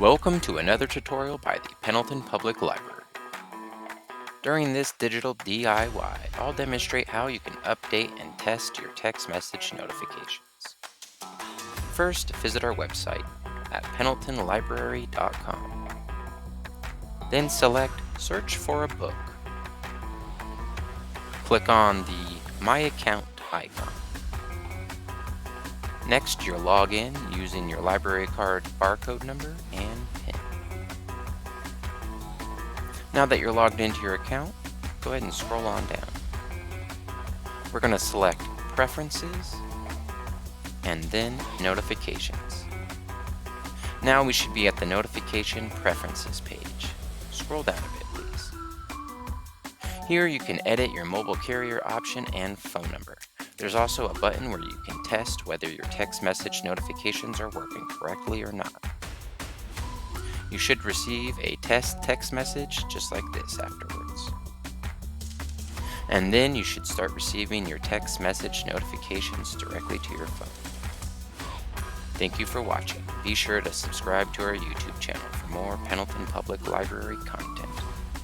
Welcome to another tutorial by the Pendleton Public Library. During this digital DIY, I'll demonstrate how you can update and test your text message notifications. First, visit our website at pendletonlibrary.com. Then select Search for a Book. Click on the My Account icon. Next, you'll log in using your library card barcode number and PIN. Now that you're logged into your account, go ahead and scroll on down. We're going to select Preferences and then Notifications. Now we should be at the Notification Preferences page. Scroll down a bit, please. Here you can edit your mobile carrier option and phone number. There's also a button where you can test whether your text message notifications are working correctly or not. You should receive a test text message just like this afterwards. And then you should start receiving your text message notifications directly to your phone. Thank you for watching. Be sure to subscribe to our YouTube channel for more Pendleton Public Library content.